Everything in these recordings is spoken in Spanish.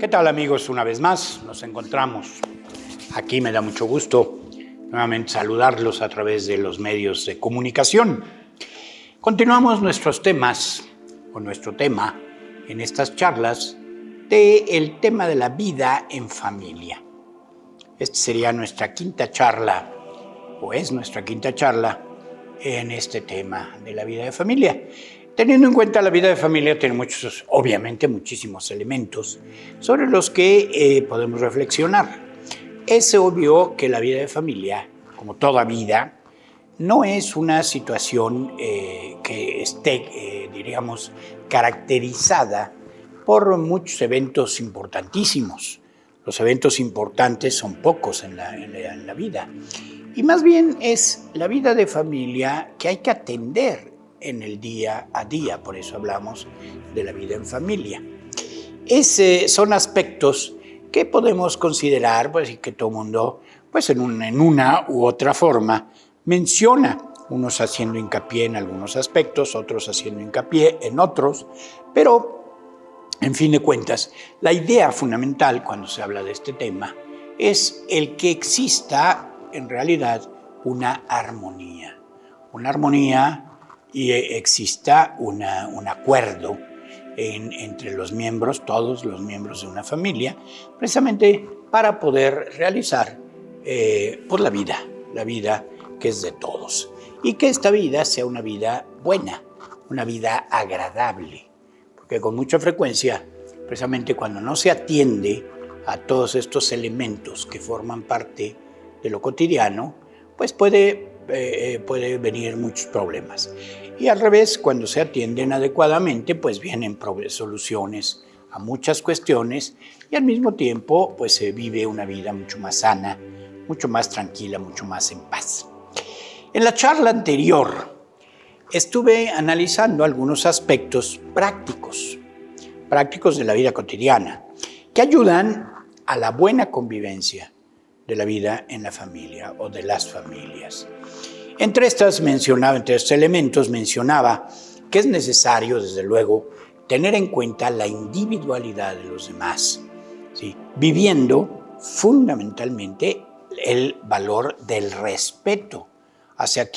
¿Qué tal, amigos? Una vez más nos encontramos. Aquí me da mucho gusto nuevamente saludarlos a través de los medios de comunicación. Continuamos nuestros temas, o nuestro tema, en estas charlas, del tema de la vida en familia. Esta sería nuestra quinta charla, o es nuestra quinta charla, en este tema de la vida de familia. Teniendo en cuenta la vida de familia, tiene obviamente muchísimos elementos sobre los que podemos reflexionar. Es obvio que la vida de familia, como toda vida, no es una situación que esté, diríamos, caracterizada por muchos eventos importantísimos. Los eventos importantes son pocos en la vida. Y más bien es la vida de familia que hay que atender en el día a día, por eso hablamos de la vida en familia. Son aspectos que podemos considerar, pues, y que todo el mundo, pues, en una u otra forma menciona, unos haciendo hincapié en algunos aspectos, otros haciendo hincapié en otros, pero, en fin de cuentas, la idea fundamental cuando se habla de este tema es el que exista, en realidad, una armonía y exista un acuerdo entre los miembros, todos los miembros de una familia, precisamente para poder realizar pues la vida que es de todos. Y que esta vida sea una vida buena, una vida agradable. Porque con mucha frecuencia, precisamente cuando no se atiende a todos estos elementos que forman parte de lo cotidiano, pues puede venir muchos problemas. Y al revés, cuando se atienden adecuadamente, pues vienen soluciones a muchas cuestiones y al mismo tiempo, pues se vive una vida mucho más sana, mucho más tranquila, mucho más en paz. En la charla anterior estuve analizando algunos aspectos prácticos de la vida cotidiana que ayudan a la buena convivencia de la vida en la familia o de las familias. Entre estos elementos mencionaba que es necesario, desde luego, tener en cuenta la individualidad de los demás, ¿sí? Viviendo fundamentalmente el valor del respeto hacia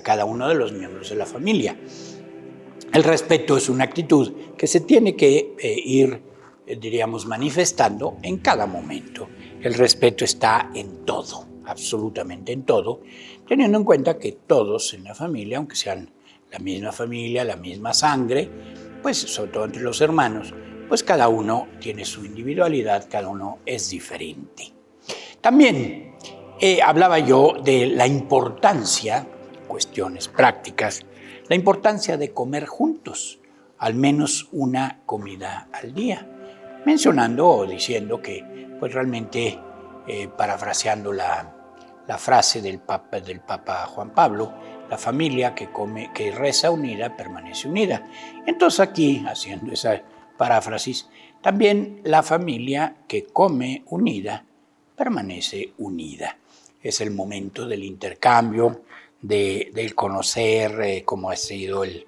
cada uno de los miembros de la familia. El respeto es una actitud que se tiene que ir, diríamos, manifestando en cada momento. El respeto está en todo, absolutamente en todo, teniendo en cuenta que todos en la familia, aunque sean la misma familia, la misma sangre, pues sobre todo entre los hermanos, pues cada uno tiene su individualidad, cada uno es diferente. También hablaba yo de la importancia, cuestiones prácticas, la importancia de comer juntos, al menos una comida al día, mencionando o diciendo que, pues realmente, parafraseando la frase del Papa Juan Pablo, la familia que reza unida permanece unida. Entonces aquí, haciendo esa paráfrasis, también la familia que come unida permanece unida. Es el momento del intercambio, del conocer cómo ha sido el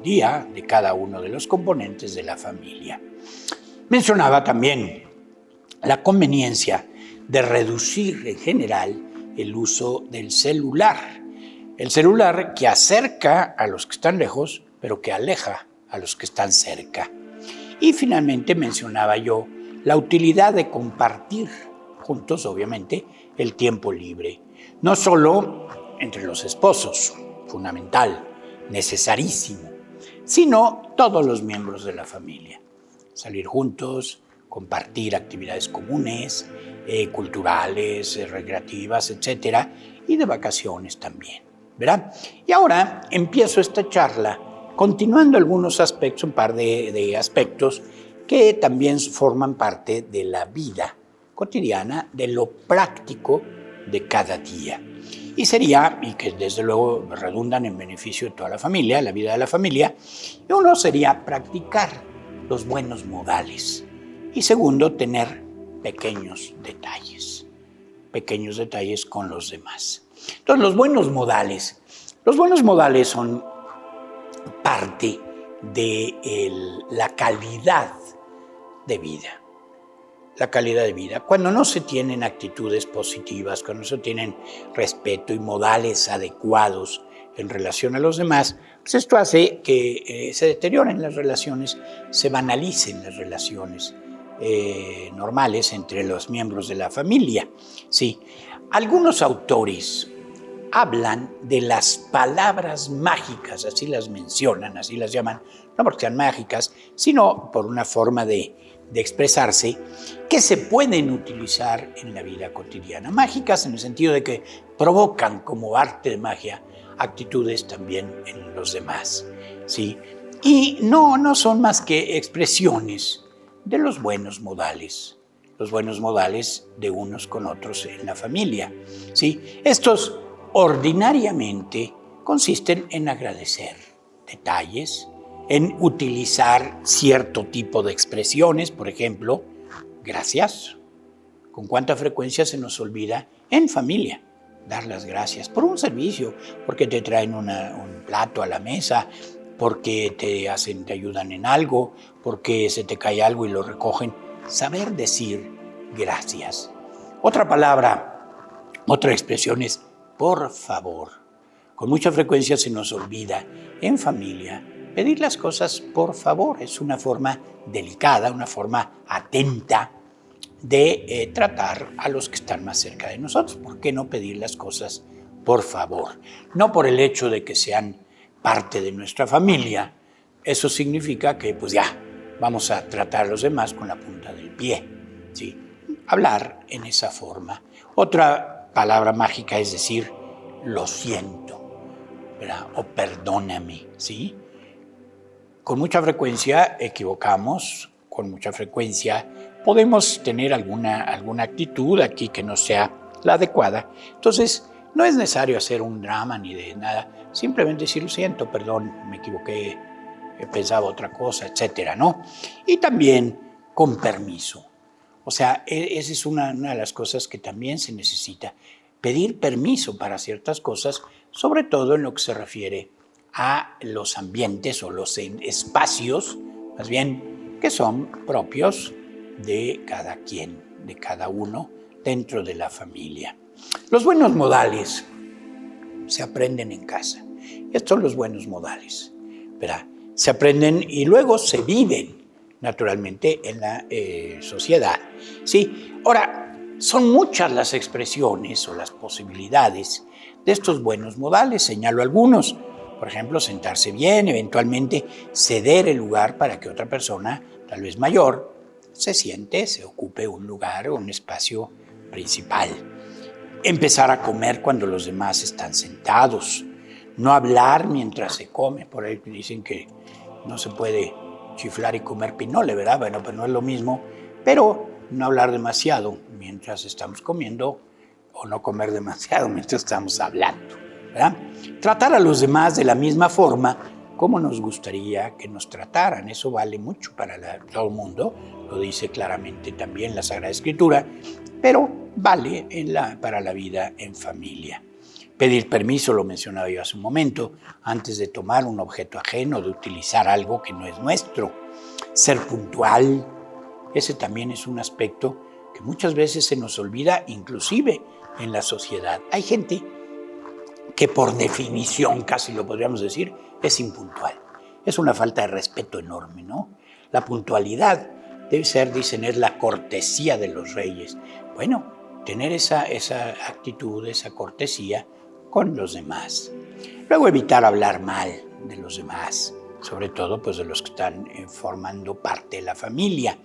día de cada uno de los componentes de la familia. Mencionaba también la conveniencia de reducir en general el uso del celular. El celular que acerca a los que están lejos, pero que aleja a los que están cerca. Y finalmente mencionaba yo la utilidad de compartir juntos, obviamente, el tiempo libre. No solo entre los esposos, fundamental, necesarísimo, sino todos los miembros de la familia. Salir juntos, compartir actividades comunes, culturales, recreativas, etcétera, y de vacaciones también, ¿verdad? Y ahora empiezo esta charla continuando algunos aspectos, un par de aspectos que también forman parte de la vida cotidiana, de lo práctico de cada día. Y que desde luego redundan en beneficio de toda la familia, la vida de la familia. Y uno sería practicar los buenos modales. Y segundo, tener pequeños detalles con los demás. Entonces, los buenos modales son parte de la calidad de vida. La calidad de vida. Cuando no se tienen actitudes positivas, cuando no se tienen respeto y modales adecuados en relación a los demás, pues esto hace que se deterioren las relaciones, se banalicen las relaciones normales entre los miembros de la familia. Sí. Algunos autores hablan de las palabras mágicas, así las mencionan, así las llaman, no porque sean mágicas, sino por una forma de expresarse, que se pueden utilizar en la vida cotidiana. Mágicas en el sentido de que provocan como arte de magia actitudes también en los demás, ¿sí? Y no son más que expresiones de los buenos modales de unos con otros en la familia, ¿sí? Estos ordinariamente consisten en agradecer detalles, en utilizar cierto tipo de expresiones, por ejemplo, gracias. ¿Con cuánta frecuencia se nos olvida en familia dar las gracias por un servicio? Porque te traen un plato a la mesa, porque te ayudan en algo, porque se te cae algo y lo recogen. Saber decir gracias. Otra palabra, otra expresión es por favor. Con mucha frecuencia se nos olvida en familia pedir las cosas por favor. Es una forma delicada, una forma atenta de tratar a los que están más cerca de nosotros. ¿Por qué no pedir las cosas por favor? No por el hecho de que sean parte de nuestra familia. Eso significa que pues ya vamos a tratar a los demás con la punta del pie, ¿sí? Hablar en esa forma. Otra palabra mágica es decir lo siento, ¿verdad? O perdóname, ¿sí? Con mucha frecuencia equivocamos, con mucha frecuencia podemos tener alguna actitud aquí que no sea la adecuada. Entonces, no es necesario hacer un drama ni de nada, simplemente decir lo siento, perdón, me equivoqué, pensaba otra cosa, etcétera, ¿no? Y también con permiso. O sea, esa es una de las cosas que también se necesita. Pedir permiso para ciertas cosas, sobre todo en lo que se refiere a los ambientes o los espacios, más bien, que son propios de cada quien, de cada uno dentro de la familia. Los buenos modales se aprenden en casa. Estos son los buenos modales, ¿verdad? Se aprenden y luego se viven naturalmente en la sociedad, ¿sí? Ahora, son muchas las expresiones o las posibilidades de estos buenos modales. Señalo algunos. Por ejemplo, sentarse bien, eventualmente ceder el lugar para que otra persona, tal vez mayor, se ocupe un lugar o un espacio principal. Empezar a comer cuando los demás están sentados. No hablar mientras se come. Por ahí dicen que no se puede chiflar y comer pinole, ¿verdad? Bueno, pues no es lo mismo. Pero no hablar demasiado mientras estamos comiendo o no comer demasiado mientras estamos hablando, ¿verdad? Tratar a los demás de la misma forma como nos gustaría que nos trataran. Eso vale mucho para todo el mundo, lo dice claramente también la Sagrada Escritura, pero vale para la vida en familia. Pedir permiso, lo mencionaba yo hace un momento, antes de tomar un objeto ajeno, de utilizar algo que no es nuestro. Ser puntual, ese también es un aspecto que muchas veces se nos olvida, inclusive en la sociedad. Hay gente que por definición, casi lo podríamos decir, es impuntual. Es una falta de respeto enorme, ¿no? La puntualidad debe ser, dicen, es la cortesía de los reyes. Bueno, tener esa actitud, esa cortesía con los demás. Luego evitar hablar mal de los demás, sobre todo pues de los que están formando parte de la familia.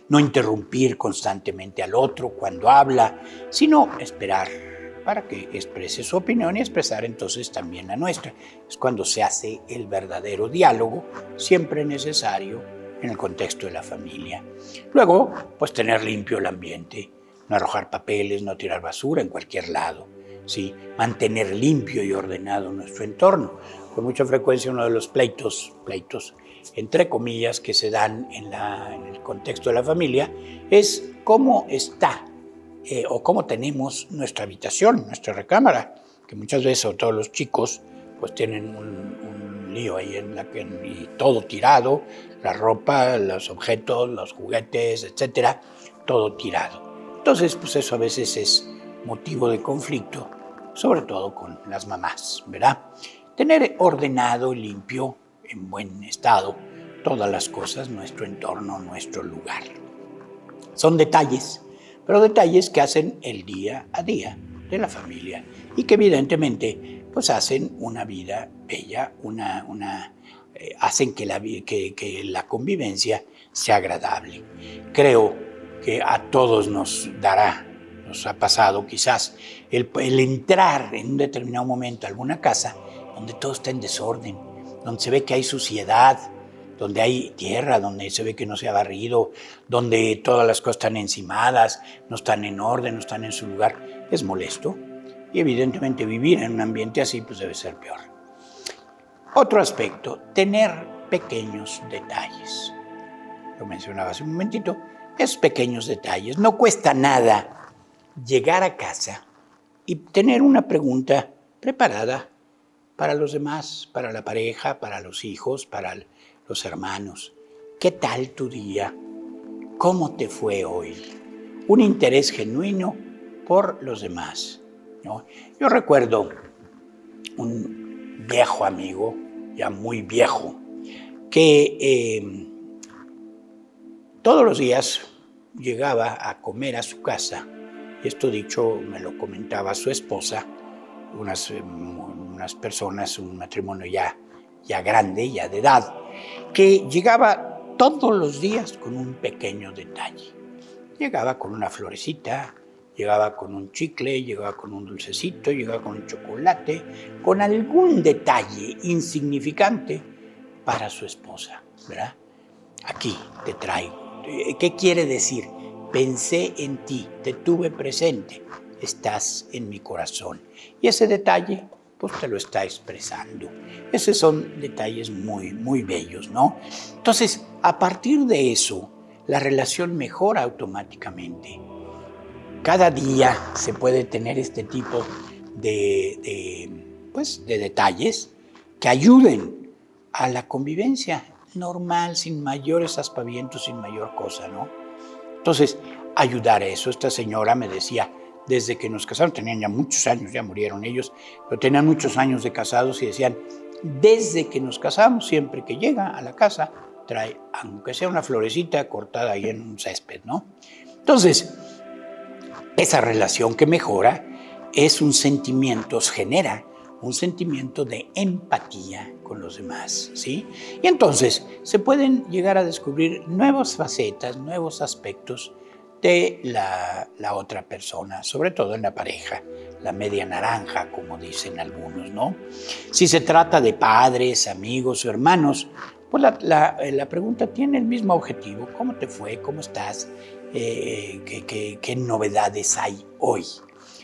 No interrumpir constantemente al otro cuando habla, sino esperar para que exprese su opinión y expresar entonces también la nuestra. Es cuando se hace el verdadero diálogo, siempre necesario en el contexto de la familia. Luego, pues tener limpio el ambiente, no arrojar papeles, no tirar basura en cualquier lado, ¿sí? Mantener limpio y ordenado nuestro entorno. Con mucha frecuencia uno de los pleitos entre comillas, que se dan en el contexto de la familia, es cómo está o cómo tenemos nuestra habitación, nuestra recámara, que muchas veces, sobre todo los chicos, pues tienen un lío ahí y todo tirado, la ropa, los objetos, los juguetes, etcétera, todo tirado. Entonces, pues eso a veces es motivo de conflicto, sobre todo con las mamás, ¿verdad? Tener ordenado y limpio, en buen estado, todas las cosas, nuestro entorno, nuestro lugar. Son detalles, pero detalles que hacen el día a día de la familia y que evidentemente pues hacen una vida bella, hacen que la convivencia sea agradable. Creo que a todos nos ha pasado quizás el entrar en un determinado momento a alguna casa donde todo está en desorden, donde se ve que hay suciedad, donde hay tierra, donde se ve que no se ha barrido, donde todas las cosas están encimadas, no están en orden, no están en su lugar. Es molesto y evidentemente vivir en un ambiente así pues debe ser peor. Otro aspecto, tener pequeños detalles. Lo mencionaba hace un momentito, esos pequeños detalles. No cuesta nada llegar a casa y tener una pregunta preparada para los demás, para la pareja, para los hijos, para los hermanos. ¿Qué tal tu día? ¿Cómo te fue hoy? Un interés genuino por los demás, ¿no? Yo recuerdo un viejo amigo, ya muy viejo, que todos los días llegaba a comer a su casa, y esto dicho me lo comentaba su esposa, unas personas, un matrimonio ya grande, ya de edad, que llegaba todos los días con un pequeño detalle. Llegaba con una florecita, llegaba con un chicle, llegaba con un dulcecito, llegaba con un chocolate, con algún detalle insignificante para su esposa, ¿verdad? Aquí te traigo. ¿Qué quiere decir? Pensé en ti, te tuve presente, estás en mi corazón. Y ese detalle, pues te lo está expresando. Esos son detalles muy, muy bellos, ¿no? Entonces, a partir de eso, la relación mejora automáticamente. Cada día se puede tener este tipo de detalles que ayuden a la convivencia normal, sin mayores aspavientos, sin mayor cosa, ¿no? Entonces, ayudar a eso. Esta señora me decía, desde que nos casaron, tenían ya muchos años, ya murieron ellos, pero tenían muchos años de casados y decían, desde que nos casamos, siempre que llega a la casa, trae, aunque sea una florecita cortada ahí en un césped, ¿no? Entonces, esa relación que mejora es un sentimiento, genera un sentimiento de empatía con los demás, ¿sí? Y entonces se pueden llegar a descubrir nuevas facetas, nuevos aspectos de la otra persona, sobre todo en la pareja, la media naranja, como dicen algunos, ¿no? Si se trata de padres, amigos o hermanos, pues la pregunta tiene el mismo objetivo. ¿Cómo te fue? ¿Cómo estás? ¿Qué novedades hay hoy?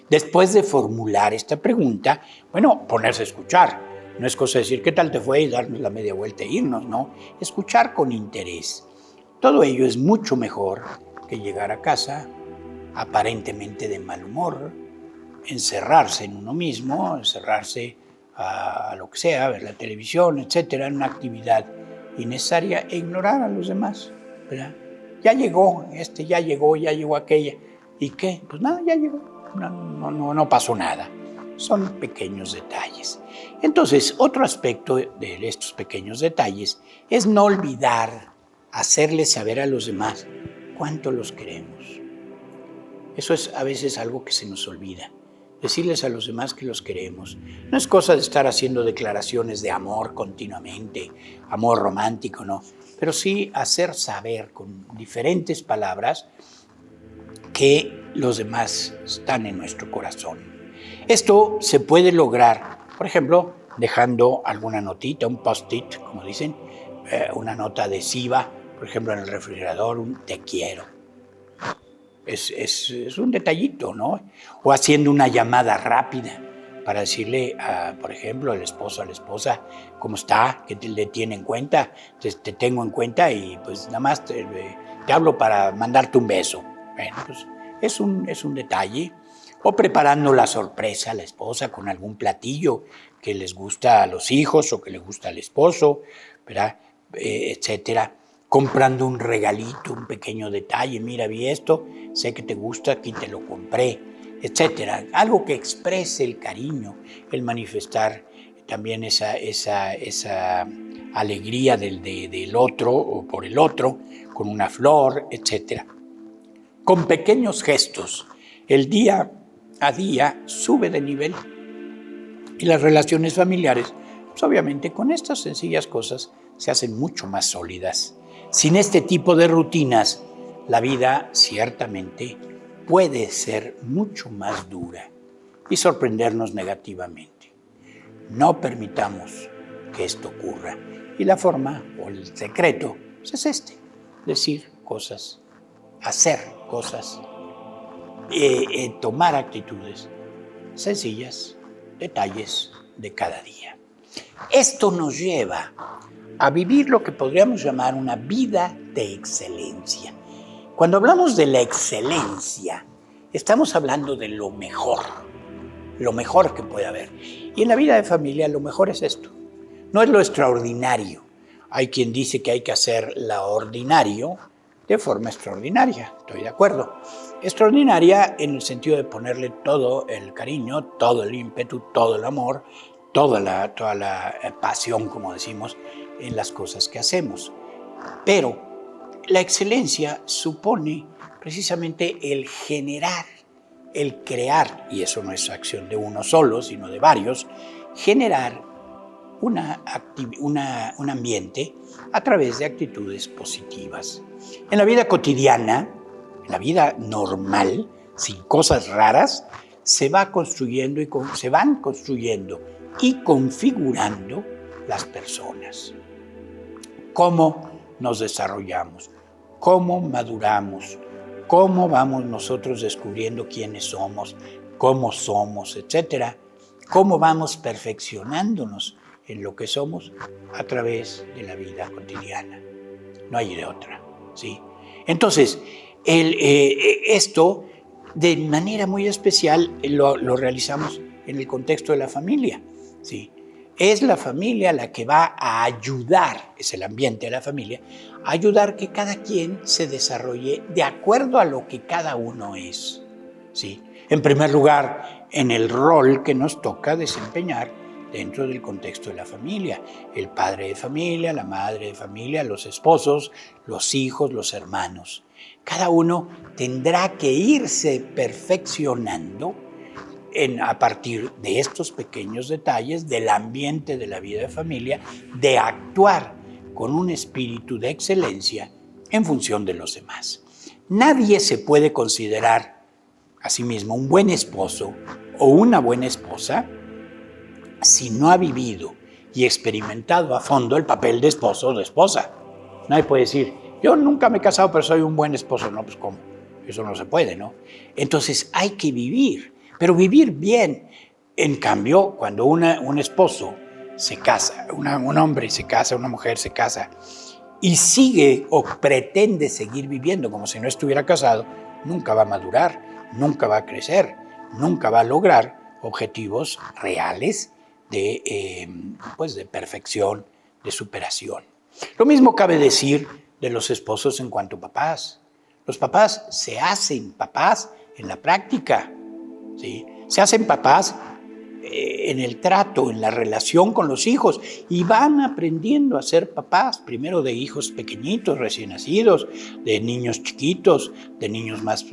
Después de formular esta pregunta, bueno, ponerse a escuchar. No es cosa de decir, ¿qué tal te fue? Y darnos la media vuelta e irnos, ¿no? Escuchar con interés. Todo ello es mucho mejor que llegar a casa aparentemente de mal humor, encerrarse en uno mismo, encerrarse a lo que sea, ver la televisión, etcétera, en una actividad innecesaria e ignorar a los demás, ¿verdad? Ya llegó ya llegó aquella. ¿Y qué? Pues nada, ya llegó. No pasó nada. Son pequeños detalles. Entonces, otro aspecto de estos pequeños detalles es no olvidar hacerles saber a los demás cuánto los queremos. Eso es a veces algo que se nos olvida. Decirles a los demás que los queremos. No es cosa de estar haciendo declaraciones de amor continuamente, amor romántico, no. Pero sí hacer saber con diferentes palabras que los demás están en nuestro corazón. Esto se puede lograr, por ejemplo, dejando alguna notita, un post-it, como dicen, una nota adhesiva, por ejemplo, en el refrigerador, un te quiero. Es un detallito, ¿no? O haciendo una llamada rápida para decirle, por ejemplo, al esposo, a la esposa, ¿cómo está? ¿Qué le tiene en cuenta? Te tengo en cuenta y pues nada más te hablo para mandarte un beso. Bueno, pues es un detalle. O preparando la sorpresa a la esposa con algún platillo que les gusta a los hijos o que le gusta al esposo, ¿verdad? Etcétera. Comprando un regalito, un pequeño detalle. Mira, vi esto, sé que te gusta, aquí te lo compré, etcétera. Algo que exprese el cariño, el manifestar también esa alegría del otro o por el otro, con una flor, etcétera. Con pequeños gestos, el día a día sube de nivel y las relaciones familiares, pues obviamente con estas sencillas cosas se hacen mucho más sólidas. Sin este tipo de rutinas, la vida ciertamente puede ser mucho más dura y sorprendernos negativamente. No permitamos que esto ocurra. Y la forma o el secreto pues es este: decir cosas, hacer cosas, tomar actitudes sencillas, detalles de cada día. Esto nos lleva a vivir lo que podríamos llamar una vida de excelencia. Cuando hablamos de la excelencia, estamos hablando de lo mejor que puede haber. Y en la vida de familia lo mejor es esto, no es lo extraordinario. Hay quien dice que hay que hacer lo ordinario de forma extraordinaria, estoy de acuerdo. Extraordinaria en el sentido de ponerle todo el cariño, todo el ímpetu, todo el amor, toda la pasión, como decimos, en las cosas que hacemos. Pero la excelencia supone precisamente el generar, el crear, y eso no es acción de uno solo, sino de varios, generar un ambiente a través de actitudes positivas. En la vida cotidiana, en la vida normal, sin cosas raras, se van construyendo y configurando las personas. Cómo nos desarrollamos, cómo maduramos, cómo vamos nosotros descubriendo quiénes somos, cómo somos, etcétera, cómo vamos perfeccionándonos en lo que somos a través de la vida cotidiana. No hay de otra, ¿sí? Entonces, esto de manera muy especial lo realizamos en el contexto de la familia, ¿sí? Es la familia la que va a ayudar, es el ambiente de la familia, a ayudar que cada quien se desarrolle de acuerdo a lo que cada uno es, ¿sí? En primer lugar, en el rol que nos toca desempeñar dentro del contexto de la familia. El padre de familia, la madre de familia, los esposos, los hijos, los hermanos. Cada uno tendrá que irse perfeccionando a partir de estos pequeños detalles del ambiente de la vida de familia, de actuar con un espíritu de excelencia en función de los demás. Nadie se puede considerar a sí mismo un buen esposo o una buena esposa si no ha vivido y experimentado a fondo el papel de esposo o de esposa. Nadie puede decir, yo nunca me he casado, pero soy un buen esposo. No, pues ¿cómo? Eso no se puede, ¿no? Entonces hay que vivir, pero vivir bien. En cambio, cuando un esposo se casa, un hombre se casa, una mujer se casa, y sigue o pretende seguir viviendo como si no estuviera casado, nunca va a madurar, nunca va a crecer, nunca va a lograr objetivos reales de perfección, de superación. Lo mismo cabe decir de los esposos en cuanto a papás. Los papás se hacen papás en la práctica, ¿sí? Se hacen papás en el trato, en la relación con los hijos, y van aprendiendo a ser papás, primero de hijos pequeñitos, recién nacidos, de niños chiquitos, de niños más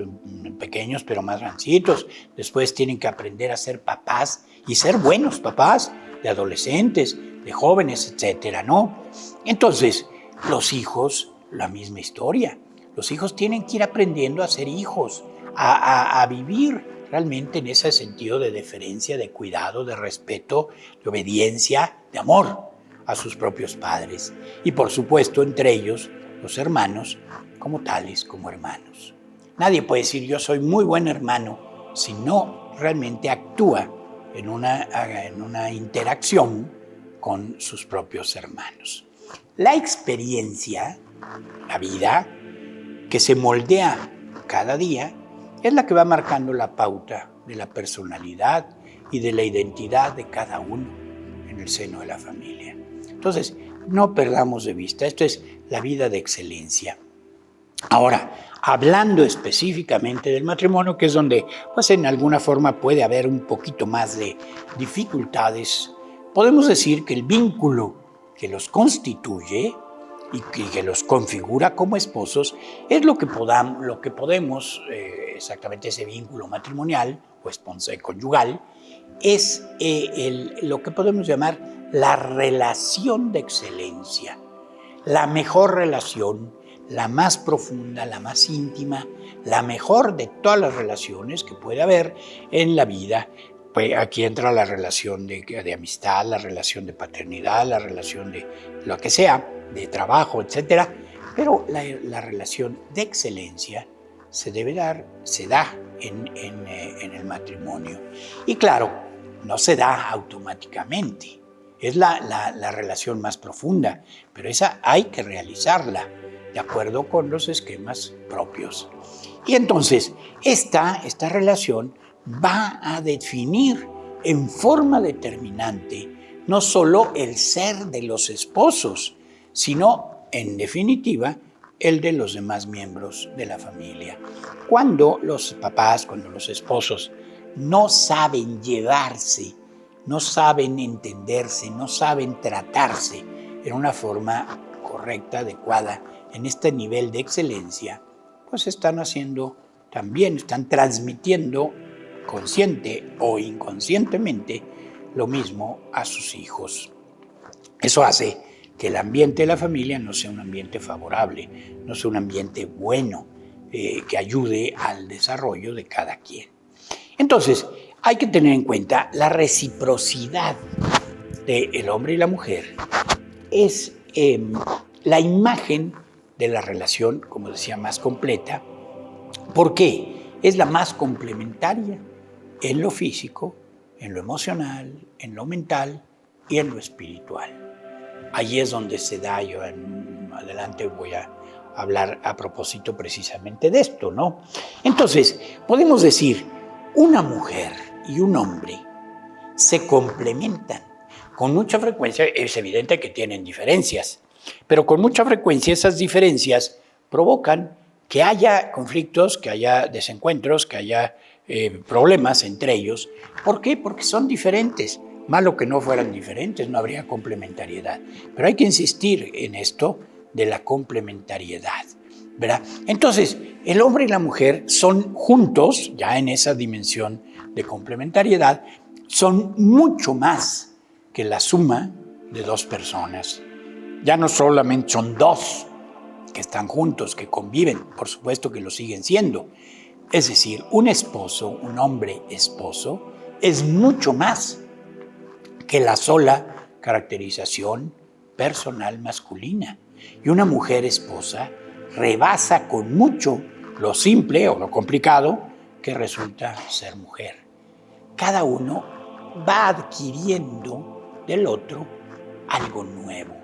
pequeños pero más rancitos. Después tienen que aprender a ser papás y ser buenos papás, de adolescentes, de jóvenes, etcétera, ¿no? Entonces, los hijos, la misma historia. Los hijos tienen que ir aprendiendo a ser hijos, a vivir realmente en ese sentido de deferencia, de cuidado, de respeto, de obediencia, de amor a sus propios padres. Y por supuesto, entre ellos, los hermanos, como tales, como hermanos. Nadie puede decir yo soy muy buen hermano si no realmente actúa en una interacción con sus propios hermanos. La experiencia, la vida, que se moldea cada día, es la que va marcando la pauta de la personalidad y de la identidad de cada uno en el seno de la familia. Entonces, no perdamos de vista, esto es la vida de excelencia. Ahora, hablando específicamente del matrimonio, que es donde, pues en alguna forma puede haber un poquito más de dificultades, podemos decir que el vínculo que los constituye y que los configura como esposos es lo que podemos, exactamente ese vínculo matrimonial o conyugal, es lo que podemos llamar la relación de excelencia, la mejor relación, la más profunda, la más íntima, la mejor de todas las relaciones que puede haber en la vida. Pues aquí entra la relación de amistad, la relación de paternidad, la relación de lo que sea, de trabajo, etc. Pero la relación de excelencia se da en el matrimonio. Y claro, no se da automáticamente. Es la relación más profunda, pero esa hay que realizarla de acuerdo con los esquemas propios. Y entonces, esta relación va a definir en forma determinante no solo el ser de los esposos, sino, en definitiva, el de los demás miembros de la familia. Cuando los papás, cuando los esposos no saben llevarse, no saben entenderse, no saben tratarse en una forma correcta, adecuada, en este nivel de excelencia, pues están transmitiendo consciente o inconscientemente lo mismo a sus hijos. Eso hace que el ambiente de la familia no sea un ambiente favorable, no sea un ambiente bueno, que ayude al desarrollo de cada quien. Entonces, hay que tener en cuenta la reciprocidad del hombre y la mujer. Es la imagen de la relación, como decía, más completa. ¿Por qué? Es la más complementaria en lo físico, en lo emocional, en lo mental y en lo espiritual. Allí es donde se da, yo adelante voy a hablar a propósito precisamente de esto, ¿no? Entonces, podemos decir, una mujer y un hombre se complementan. Con mucha frecuencia, es evidente que tienen diferencias, pero con mucha frecuencia esas diferencias provocan que haya conflictos, que haya desencuentros, que haya problemas entre ellos. ¿Por qué? Porque son diferentes. Malo que no fueran diferentes, no habría complementariedad. Pero hay que insistir en esto de la complementariedad, ¿verdad? Entonces, el hombre y la mujer son juntos, ya en esa dimensión de complementariedad, son mucho más que la suma de dos personas. Ya no solamente son dos que están juntos, que conviven, por supuesto que lo siguen siendo. Es decir, un esposo, un hombre esposo, es mucho más que la sola caracterización personal masculina. Y una mujer esposa rebasa con mucho lo simple o lo complicado que resulta ser mujer. Cada uno va adquiriendo del otro algo nuevo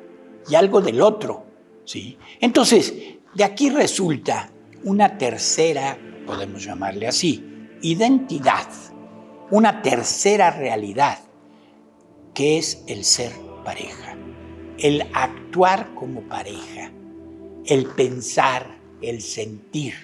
y algo del otro, ¿sí? Entonces, de aquí resulta una tercera, podemos llamarle así, identidad, una tercera realidad, que es el ser pareja, el actuar como pareja, el pensar, el sentir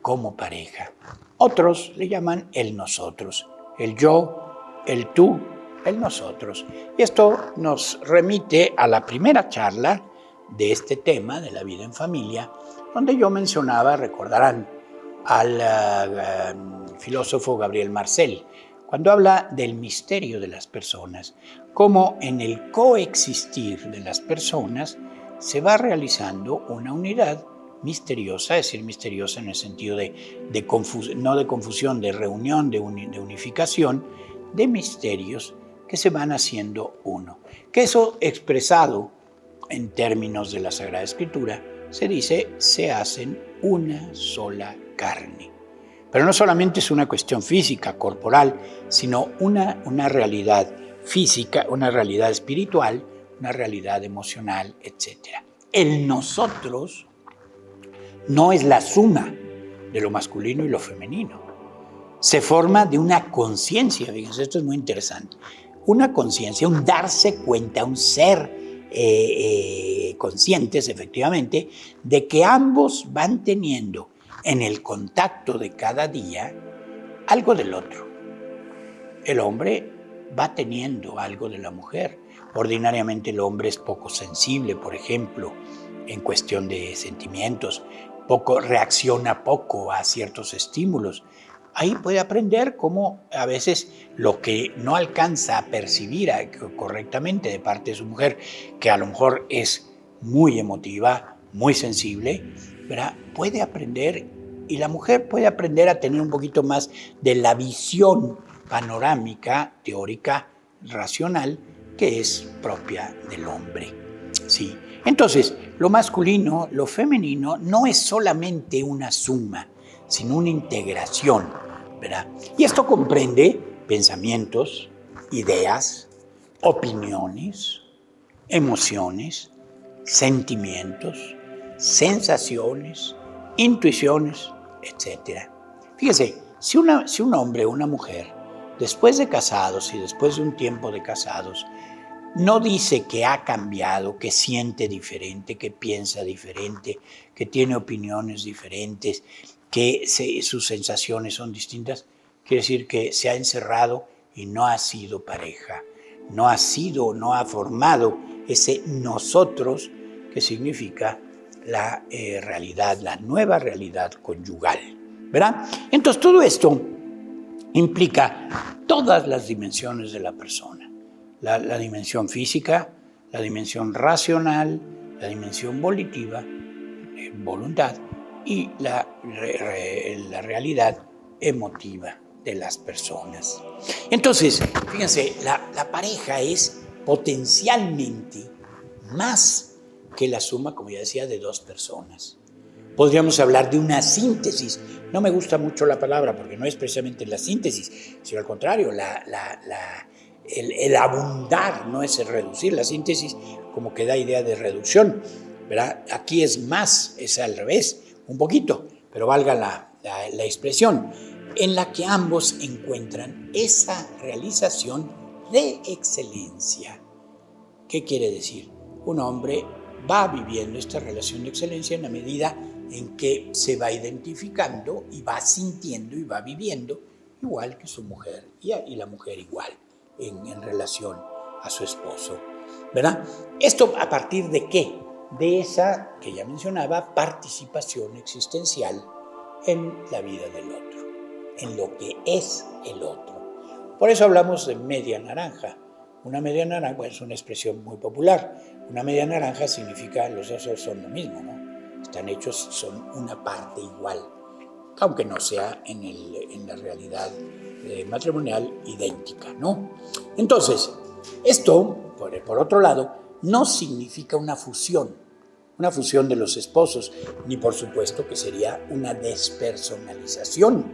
como pareja. Otros le llaman el nosotros, el yo, el tú, el nosotros. Y esto nos remite a la primera charla de este tema de la vida en familia, donde yo mencionaba, recordarán, al filósofo Gabriel Marcel, cuando habla del misterio de las personas, cómo en el coexistir de las personas se va realizando una unidad misteriosa, es decir, misteriosa en el sentido no de confusión, de reunión, de unificación, de misterios que se van haciendo uno. Que eso expresado en términos de la Sagrada Escritura se dice, se hacen una sola carne. Pero no solamente es una cuestión física, corporal, sino una realidad física, una realidad espiritual, una realidad emocional, etc. El nosotros no es la suma de lo masculino y lo femenino. Se forma de una conciencia, fíjense, esto es muy interesante, una conciencia, un darse cuenta, un ser conscientes, efectivamente, de que ambos van teniendo en el contacto de cada día algo del otro. El hombre va teniendo algo de la mujer. Ordinariamente el hombre es poco sensible, por ejemplo, en cuestión de sentimientos, reacciona poco a ciertos estímulos. Ahí puede aprender cómo a veces lo que no alcanza a percibir correctamente de parte de su mujer, que a lo mejor es muy emotiva, muy sensible, ¿verdad? Puede aprender, y la mujer puede aprender a tener un poquito más de la visión panorámica, teórica, racional, que es propia del hombre. Sí. Entonces, lo masculino, lo femenino, no es solamente una suma, sino una integración, ¿verdad? Y esto comprende pensamientos, ideas, opiniones, emociones, sentimientos, sensaciones, intuiciones, etc. Fíjese, si un hombre o una mujer, después de casados y después de un tiempo de casados, no dice que ha cambiado, que siente diferente, que piensa diferente, que tiene opiniones diferentes, que sus sensaciones son distintas, quiere decir que se ha encerrado y no ha sido pareja, no ha formado ese nosotros que significa la realidad, la nueva realidad conyugal, ¿verdad? Entonces todo esto implica todas las dimensiones de la persona. La dimensión física, la dimensión racional, la dimensión volitiva, voluntad, y la realidad emotiva de las personas. Entonces, fíjense, la pareja es potencialmente más que la suma, como ya decía, de dos personas. Podríamos hablar de una síntesis. No me gusta mucho la palabra porque no es precisamente la síntesis, sino al contrario, el abundar, no es el reducir. La síntesis como que da idea de reducción, ¿verdad? Aquí es más, es al revés, un poquito, pero valga la expresión, en la que ambos encuentran esa realización de excelencia. ¿Qué quiere decir? Un hombre va viviendo esta relación de excelencia en la medida en que se va identificando y va sintiendo y va viviendo igual que su mujer y la mujer igual en relación a su esposo, ¿verdad? ¿Esto a partir de qué? De esa que ya mencionaba, participación existencial en la vida del otro, en lo que es el otro. Por eso hablamos de media naranja. Una media naranja es una expresión muy popular. Una media naranja significa los dos son lo mismo, ¿no? Están hechos, son una parte igual, aunque no sea en la realidad matrimonial idéntica, ¿no? Entonces, esto, por otro lado, no significa una fusión de los esposos, ni por supuesto que sería una despersonalización,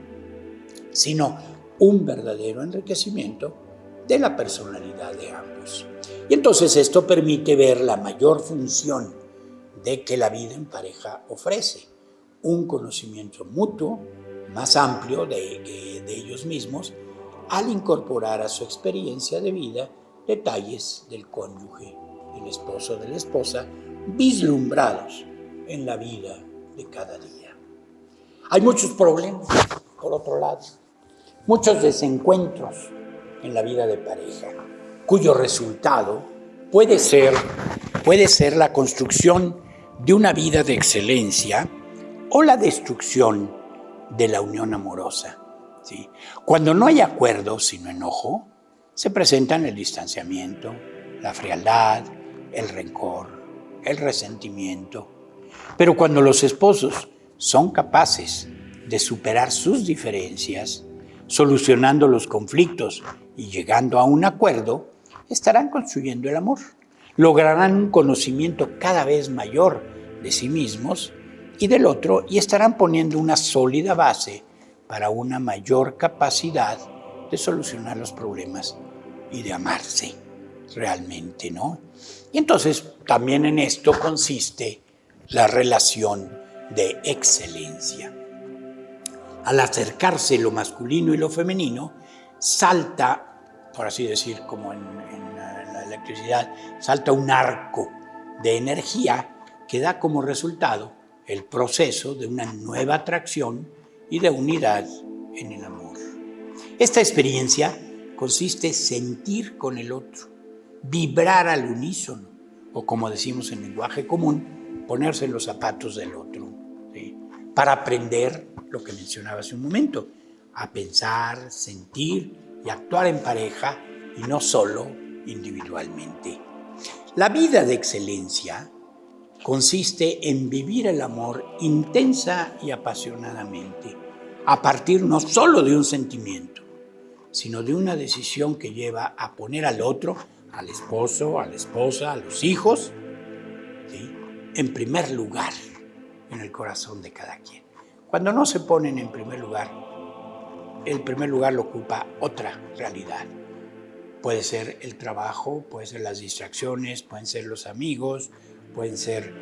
sino un verdadero enriquecimiento de la personalidad de ambos. Y entonces esto permite ver la mayor función de que la vida en pareja ofrece, un conocimiento mutuo más amplio de ellos mismos, al incorporar a su experiencia de vida detalles del cónyuge, del esposo o de la esposa, vislumbrados en la vida de cada día. Hay muchos problemas, por otro lado, muchos desencuentros en la vida de pareja, cuyo resultado puede ser la construcción de una vida de excelencia o la destrucción de la unión amorosa, ¿sí? Cuando no hay acuerdo, sino enojo, se presentan el distanciamiento, la frialdad, el rencor, el resentimiento. Pero cuando los esposos son capaces de superar sus diferencias, solucionando los conflictos y llegando a un acuerdo, estarán construyendo el amor. Lograrán un conocimiento cada vez mayor de sí mismos y del otro, y estarán poniendo una sólida base para una mayor capacidad de solucionar los problemas y de amarse realmente, ¿no? Y entonces también en esto consiste la relación de excelencia. Al acercarse lo masculino y lo femenino, salta, por así decir, como en la electricidad, salta un arco de energía que da como resultado el proceso de una nueva atracción y de unidad en el amor. Esta experiencia consiste en sentir con el otro, vibrar al unísono, o como decimos en lenguaje común, ponerse en los zapatos del otro, ¿sí? Para aprender lo que mencionaba hace un momento, a pensar, sentir y actuar en pareja y no solo individualmente. La vida de excelencia consiste en vivir el amor intensa y apasionadamente, a partir no solo de un sentimiento, sino de una decisión que lleva a poner al otro, al esposo, a la esposa, a los hijos, ¿sí?, en primer lugar en el corazón de cada quien. Cuando no se ponen en primer lugar, el primer lugar lo ocupa otra realidad. Puede ser el trabajo, puede ser las distracciones, pueden ser los amigos, pueden ser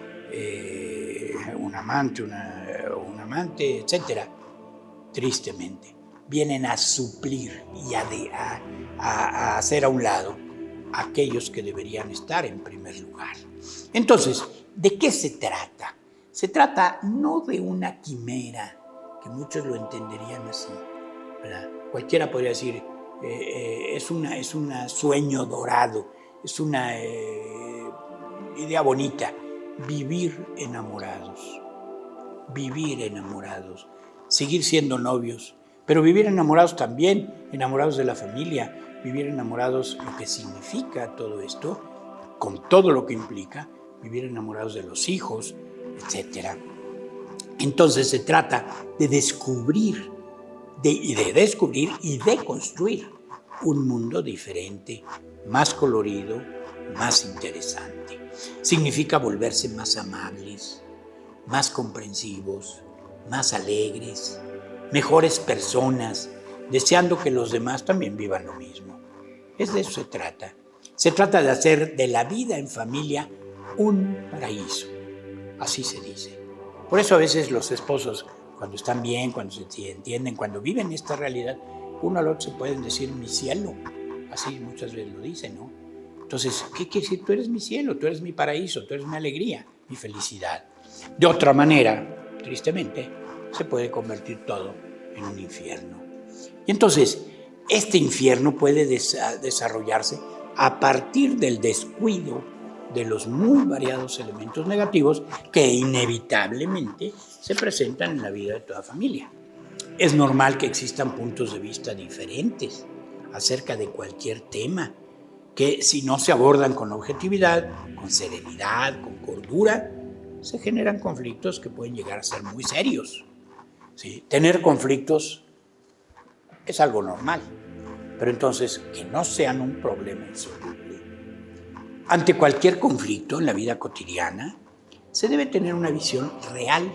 un amante, etc. Tristemente, vienen a suplir y a hacer a un lado aquellos que deberían estar en primer lugar. Entonces, ¿de qué se trata? Se trata no de una quimera, que muchos lo entenderían así, ¿verdad? Cualquiera podría decir, es un sueño dorado, es una idea bonita. Vivir enamorados, seguir siendo novios, pero vivir enamorados también, enamorados de la familia, vivir enamorados, lo que significa todo esto, con todo lo que implica, vivir enamorados de los hijos, etc. Entonces se trata de descubrir y de construir un mundo diferente, más colorido, más interesante. Significa volverse más amables, más comprensivos, más alegres, mejores personas, deseando que los demás también vivan lo mismo. Es de eso se trata. Se trata de hacer de la vida en familia un paraíso. Así se dice. Por eso a veces los esposos, cuando están bien, cuando se entienden, cuando viven esta realidad, uno al otro se pueden decir mi cielo. Así muchas veces lo dicen, ¿no? Entonces, ¿qué quiere decir? Tú eres mi cielo, tú eres mi paraíso, tú eres mi alegría, mi felicidad. De otra manera, tristemente, se puede convertir todo en un infierno. Y entonces, este infierno puede desarrollarse a partir del descuido de los muy variados elementos negativos que inevitablemente se presentan en la vida de toda familia. Es normal que existan puntos de vista diferentes acerca de cualquier tema, que si no se abordan con objetividad, con serenidad, con cordura, se generan conflictos que pueden llegar a ser muy serios. ¿Sí? Tener conflictos es algo normal, pero entonces que no sean un problema insoluble. Ante cualquier conflicto en la vida cotidiana, se debe tener una visión real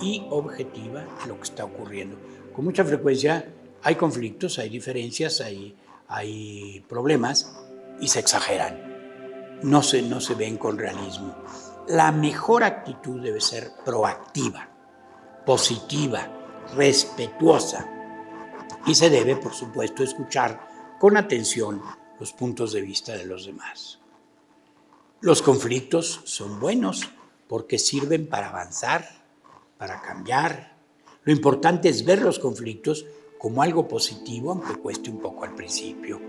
y objetiva de lo que está ocurriendo. Con mucha frecuencia hay conflictos, hay diferencias, hay problemas y se exageran. No se ven con realismo. La mejor actitud debe ser proactiva, positiva, respetuosa, y se debe, por supuesto, escuchar con atención los puntos de vista de los demás. Los conflictos son buenos porque sirven para avanzar, para cambiar. Lo importante es ver los conflictos como algo positivo, aunque cueste un poco al principio.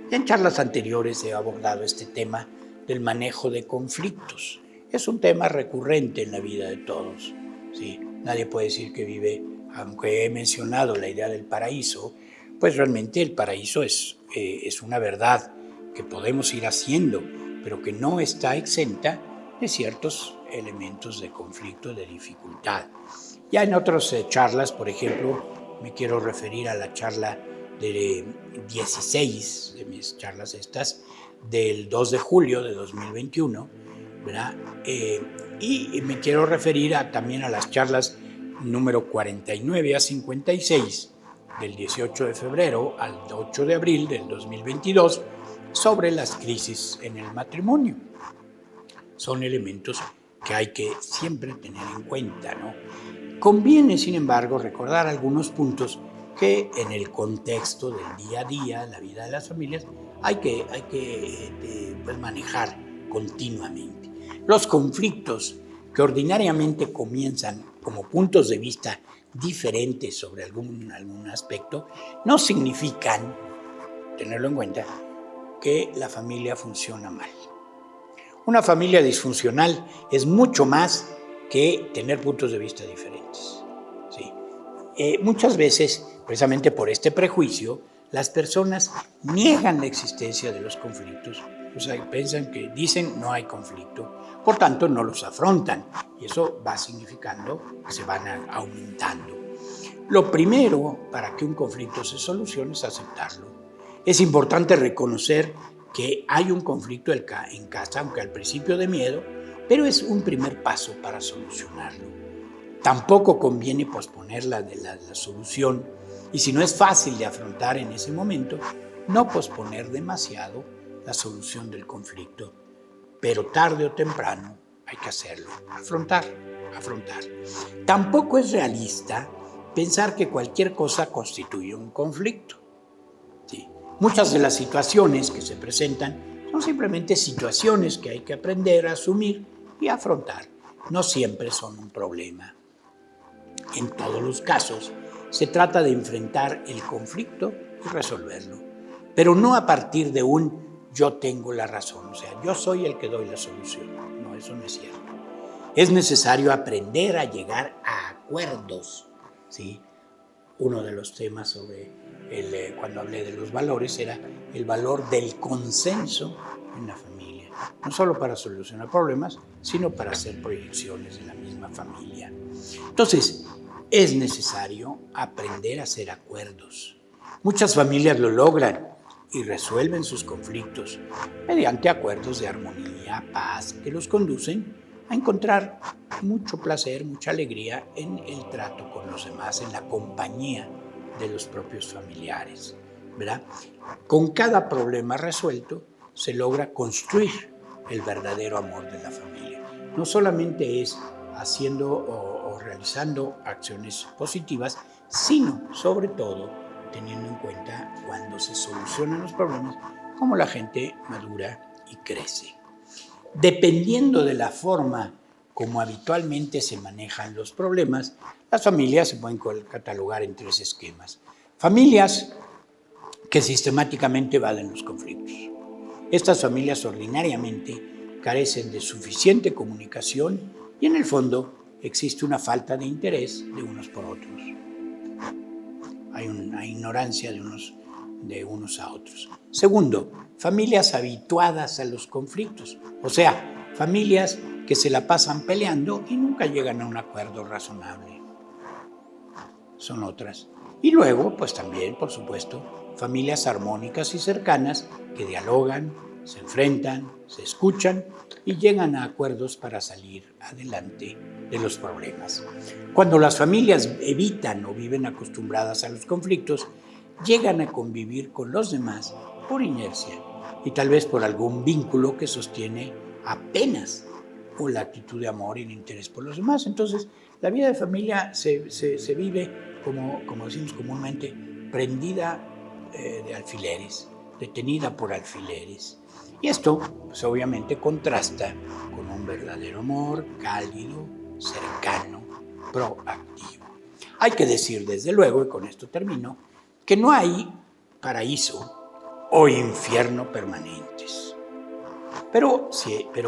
Ya en charlas anteriores he abordado este tema del manejo de conflictos. Es un tema recurrente en la vida de todos. ¿Sí? Nadie puede decir que vive, aunque he mencionado la idea del paraíso, pues realmente el paraíso es una verdad que podemos ir haciendo, pero que no está exenta de ciertos elementos de conflicto, de dificultad. Ya en otras charlas, por ejemplo, me quiero referir a la charla de 16 de mis charlas estas, del 2 de julio de 2021, ¿verdad? Y me quiero referir también a las charlas número 49 a 56 del 18 de febrero al 8 de abril del 2022 sobre las crisis en el matrimonio. Son elementos que hay que siempre tener en cuenta, ¿no? Conviene, sin embargo, recordar algunos puntos que en el contexto del día a día, la vida de las familias, hay que pues, manejar continuamente. Los conflictos que ordinariamente comienzan como puntos de vista diferentes sobre algún aspecto, no significan, tenerlo en cuenta, que la familia funciona mal. Una familia disfuncional es mucho más que tener puntos de vista diferentes. ¿Sí? Muchas veces, precisamente por este prejuicio, las personas niegan la existencia de los conflictos. O sea, dicen no hay conflicto, por tanto no los afrontan y eso va significando que se van aumentando. Lo primero para que un conflicto se solucione es aceptarlo. Es importante reconocer que hay un conflicto en casa, aunque al principio de miedo, pero es un primer paso para solucionarlo. Tampoco conviene posponer la solución y si no es fácil de afrontar en ese momento, no posponer demasiado la solución del conflicto, pero tarde o temprano hay que hacerlo, afrontar. Tampoco es realista pensar que cualquier cosa constituye un conflicto. ¿Sí? Muchas de las situaciones que se presentan son simplemente situaciones que hay que aprender a asumir y afrontar. No siempre son un problema. En todos los casos, se trata de enfrentar el conflicto y resolverlo, pero no a partir de un yo tengo la razón, o sea, yo soy el que doy la solución. No, eso no es cierto. Es necesario aprender a llegar a acuerdos, ¿sí? Uno de los temas cuando hablé de los valores era el valor del consenso en la familia, no solo para solucionar problemas, sino para hacer proyecciones en la misma familia. Entonces, es necesario aprender a hacer acuerdos. Muchas familias lo logran y resuelven sus conflictos mediante acuerdos de armonía, paz, que los conducen a encontrar mucho placer, mucha alegría en el trato con los demás, en la compañía de los propios familiares, ¿verdad? Con cada problema resuelto se logra construir el verdadero amor de la familia. No solamente es haciendo o realizando acciones positivas, sino sobre todo teniendo en cuenta cuando se solucionan los problemas, cómo la gente madura y crece. Dependiendo de la forma como habitualmente se manejan los problemas, las familias se pueden catalogar en 3 esquemas. Familias que sistemáticamente evaden los conflictos. Estas familias ordinariamente carecen de suficiente comunicación y en el fondo existe una falta de interés de unos por otros. Hay una ignorancia de unos a otros. Segundo, familias habituadas a los conflictos, o sea, familias que se la pasan peleando y nunca llegan a un acuerdo razonable. Son otras. Y luego, pues también, por supuesto, familias armónicas y cercanas que dialogan, se enfrentan, se escuchan y llegan a acuerdos para salir adelante de los problemas. Cuando las familias evitan o viven acostumbradas a los conflictos, llegan a convivir con los demás por inercia y tal vez por algún vínculo que sostiene apenas o la actitud de amor y de interés por los demás. Entonces, la vida de familia se vive, como decimos comúnmente, prendida de alfileres, detenida por alfileres. Y esto, pues, obviamente, contrasta con un verdadero amor cálido, cercano, proactivo. Hay que decir, desde luego, y con esto termino, que no hay paraíso o infierno permanentes. Pero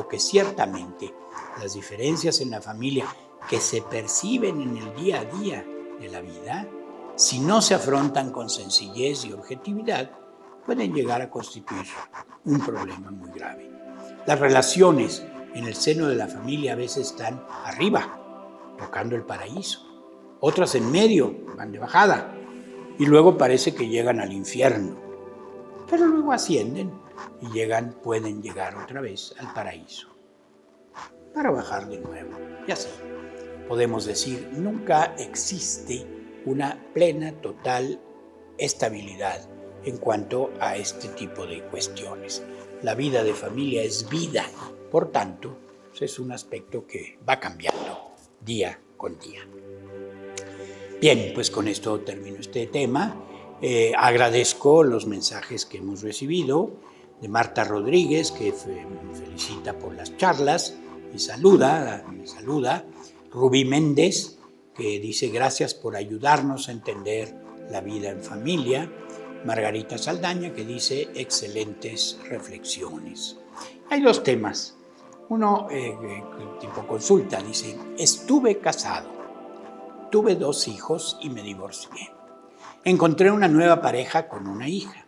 que ciertamente las diferencias en la familia que se perciben en el día a día de la vida, si no se afrontan con sencillez y objetividad, pueden llegar a constituir un problema muy grave. Las relaciones en el seno de la familia a veces están arriba, tocando el paraíso. Otras en medio, van de bajada. Y luego parece que llegan al infierno. Pero luego ascienden y pueden llegar otra vez al paraíso. Para bajar de nuevo. Y así podemos decir, nunca existe una plena, total estabilidad en cuanto a este tipo de cuestiones. La vida de familia es vida, por tanto, es un aspecto que va cambiando día con día. Bien, pues con esto termino este tema. Agradezco los mensajes que hemos recibido de Marta Rodríguez, que me felicita por las charlas, me saluda. Rubí Méndez, que dice gracias por ayudarnos a entender la vida en familia. Margarita Saldaña, que dice excelentes reflexiones. Hay dos temas. Uno, tipo consulta, dice, estuve casado, tuve 2 hijos y me divorcié. Encontré una nueva pareja con una hija.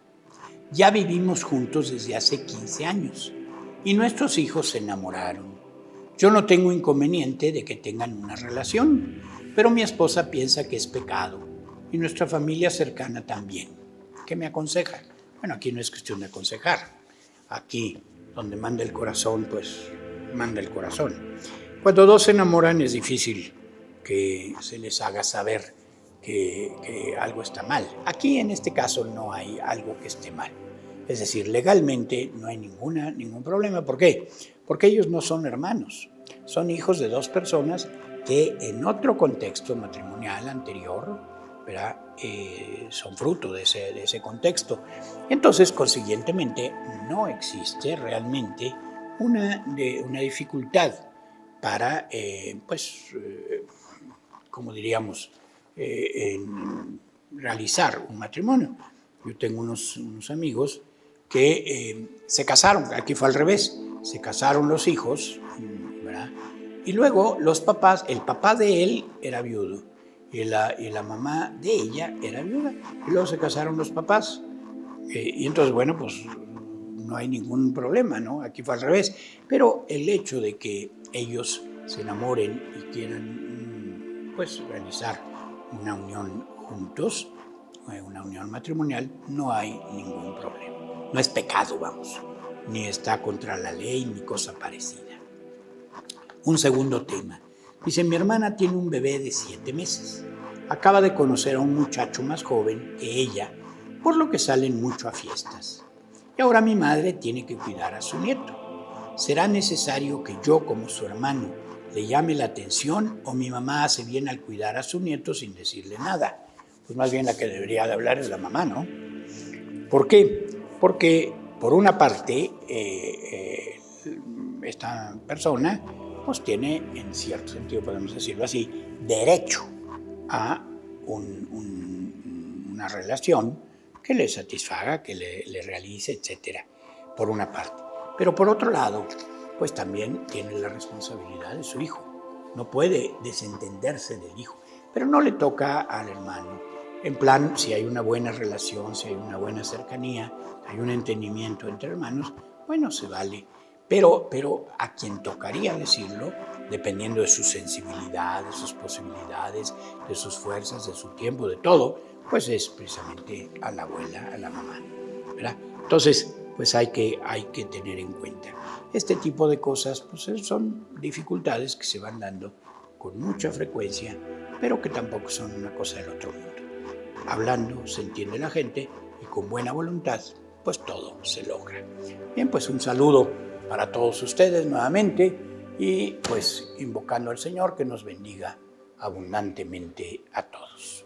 Ya vivimos juntos desde hace 15 años y nuestros hijos se enamoraron. Yo no tengo inconveniente de que tengan una relación, pero mi esposa piensa que es pecado y nuestra familia cercana también. ¿Qué me aconseja? Bueno, aquí no es cuestión de aconsejar. Aquí, donde manda el corazón, pues manda el corazón. Cuando 2 se enamoran es difícil que se les haga saber que algo está mal. Aquí en este caso no hay algo que esté mal. Es decir, legalmente no hay ningún problema. ¿Por qué? Porque ellos no son hermanos. Son hijos de 2 personas que en otro contexto matrimonial anterior, ¿verdad? Son fruto de ese contexto. Entonces, consiguientemente, no existe realmente una dificultad para, como diríamos, realizar un matrimonio. Yo tengo unos amigos que se casaron, aquí fue al revés, se casaron los hijos, ¿verdad? Y luego los papás, el papá de él era viudo y la mamá de ella era viuda, y luego se casaron los papás, y entonces, bueno, pues no hay ningún problema, ¿no? Aquí fue al revés, pero el hecho de que ellos se enamoren y quieran, pues, realizar una unión juntos, una unión matrimonial, no hay ningún problema. No es pecado, vamos, ni está contra la ley, ni cosa parecida. Un segundo tema. Dice, mi hermana tiene un bebé de 7 meses. Acaba de conocer a un muchacho más joven que ella, por lo que salen mucho a fiestas. Y ahora mi madre tiene que cuidar a su nieto. ¿Será necesario que yo, como su hermano, le llame la atención o mi mamá hace bien al cuidar a su nieto sin decirle nada? Pues más bien la que debería de hablar es la mamá, ¿no? ¿Por qué? Porque, por una parte, esta persona pues tiene, en cierto sentido, podemos decirlo así, derecho a una relación que le satisfaga, que le realice, etcétera, por una parte. Pero por otro lado, pues también tiene la responsabilidad de su hijo. No puede desentenderse del hijo, pero no le toca al hermano. En plan, si hay una buena relación, si hay una buena cercanía, hay un entendimiento entre hermanos, bueno, se vale. Pero a quien tocaría decirlo, dependiendo de su sensibilidad, de sus posibilidades, de sus fuerzas, de su tiempo, de todo, pues es precisamente a la abuela, a la mamá, ¿verdad? Entonces, pues hay que tener en cuenta. Este tipo de cosas pues son dificultades que se van dando con mucha frecuencia, pero que tampoco son una cosa del otro mundo. Hablando se entiende la gente y con buena voluntad, pues todo se logra. Bien, pues un saludo para todos ustedes nuevamente y pues invocando al Señor que nos bendiga abundantemente a todos.